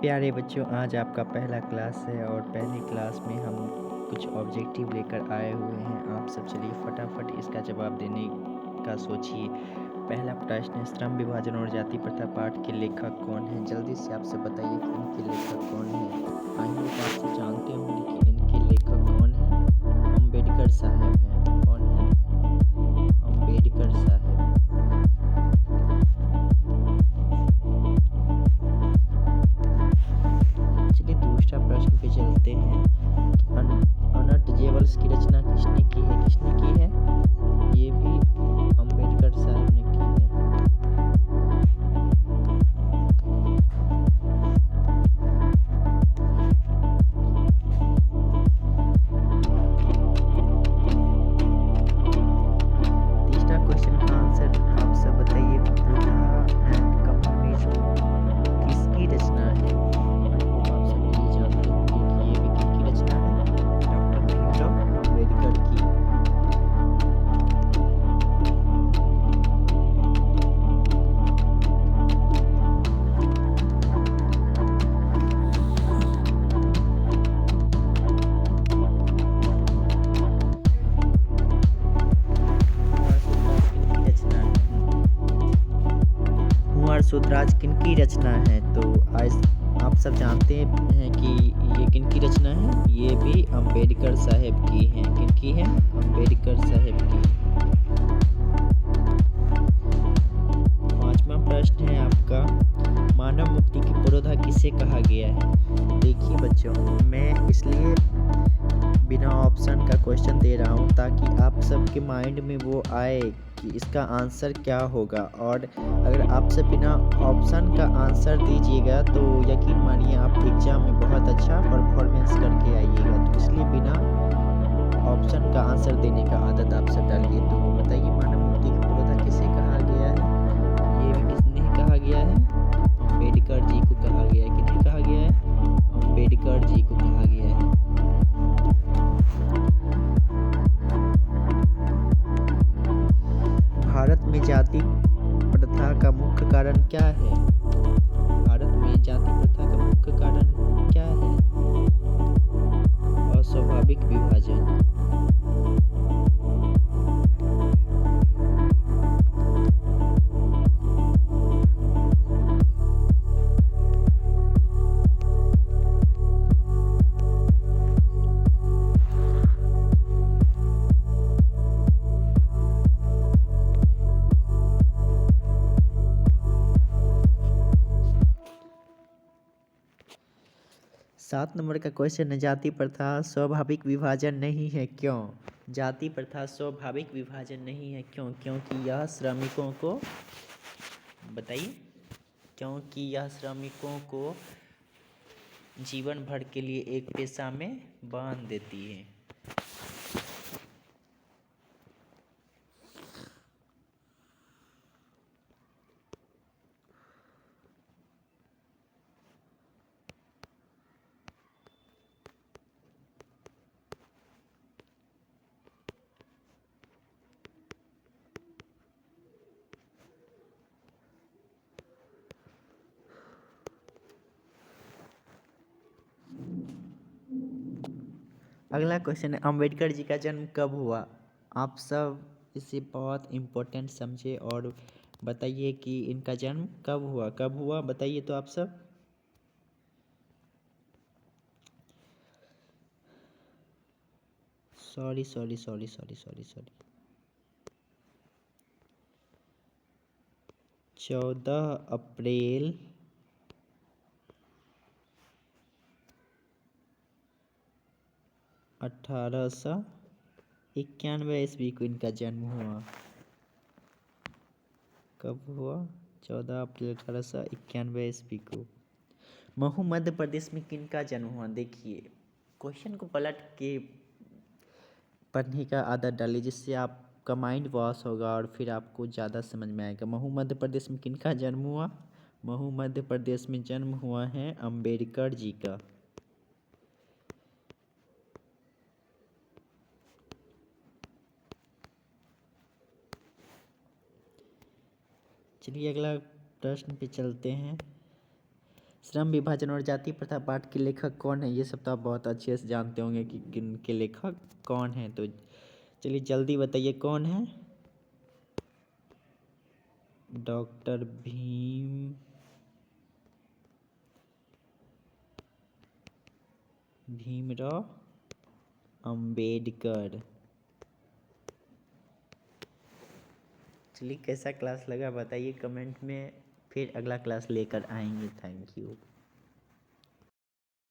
प्यारे बच्चों, आज आपका पहला क्लास है और पहली क्लास में हम कुछ ऑब्जेक्टिव लेकर आए हुए हैं। आप सब चलिए फटाफट इसका जवाब देने का सोचिए। पहला प्रश्न है, श्रम विभाजन और जाति प्रथा पाठ के लेखक कौन हैं? जल्दी से आप सब बताइए कि इनके लेखक कौन हैं। आई होप आप सब जानते होंगे कि इनके लेखक कौन हैं। अम्बेडकर साहब हैं। कौन है? अम्बेडकर साहब। चलिए दूसरा प्रश्न पे चलते हैं। अनटचेबल्स की रचना किसने की है? किसने की है? ये भी अम्बेडकर साहब ने की है। तीसरा क्वेश्चन का आंसर आप सब बताइए। बुद्धा एंड कम्युनिज्म किसकी रचना है? आई होप आप सब ये जानते होंगे कि ये भी किसकी रचना है? डॉक्टर भीमराव अम्बेडकर की। कुंवर सूतराज किनकी रचना है? तो आज आप सब जानते हैं कि ये किनकी रचना है। ये भी अम्बेडकर साहब की है। किनकी है? अम्बेडकर साहब की। पांचवा प्रश्न है आपका, मानव मुक्ति की पुरोधा किसे कहा गया है? देखिए बच्चों, मैं इसलिए बिना ऑप्शन का क्वेश्चन दे रहा हूँ ताकि आप सबके माइंड में वो आए कि इसका आंसर क्या होगा। और अगर आप सब बिना ऑप्शन का आंसर दीजिएगा तो यकीन मानिए आप एग्जाम में बहुत अच्छा परफॉर्मेंस करके आइएगा। तो इसलिए बिना ऑप्शन का आंसर देने का आदत आप सब डालिए। तो बताइए, मानव मुक्ति की पुरोधा किसे कहा गया है? ये भी किसने कहा गया है? अम्बेडकर जी को कहा गया है। किन्हें कहा गया है? अम्बेडकर जी को कहा गया है। भारत में जाति प्रथा का मुख्य कारण क्या है? भारत में जाति प्रथा का मुख्य कारण क्या है? अस्वाभाविक विभाजन। सात नंबर का क्वेश्चन है, जाति प्रथा स्वाभाविक विभाजन नहीं है, क्यों? जाति प्रथा स्वाभाविक विभाजन नहीं है, क्यों? क्योंकि यह श्रमिकों को, बताइए, क्योंकि यह श्रमिकों को जीवन भर के लिए एक पेशा में बांध देती है। अगला क्वेश्चन है, अम्बेडकर जी का जन्म कब हुआ? आप सब इसे बहुत इम्पोर्टेंट समझे और बताइए कि इनका जन्म कब हुआ? कब हुआ बताइए तो आप सब। Sorry sorry sorry sorry sorry sorry 14 अप्रैल 1891 ईस्वी को इनका जन्म हुआ। कब हुआ? 14 अप्रैल 1891 ईस्वी को। महू मध्य प्रदेश में किनका जन्म हुआ? देखिए, क्वेश्चन को पलट के पढ़ने का आदत डालिए, जिससे आपका माइंड वॉश होगा और फिर आपको ज़्यादा समझ में आएगा। महू मध्य प्रदेश में किनका जन्म हुआ? महू मध्य प्रदेश में जन्म हुआ है अम्बेडकर जी का। चलिए अगला प्रश्न पे चलते हैं। श्रम विभाजन और जाति प्रथा पाठ के लेखक कौन है? ये सब तो आप बहुत अच्छे से जानते होंगे कि किन के लेखक कौन हैं। तो चलिए जल्दी बताइए कौन है? डॉक्टर भीमराव अंबेडकर। चलिए कैसा क्लास लगा बताइए कमेंट में, फिर अगला क्लास लेकर आएंगे। Thank you.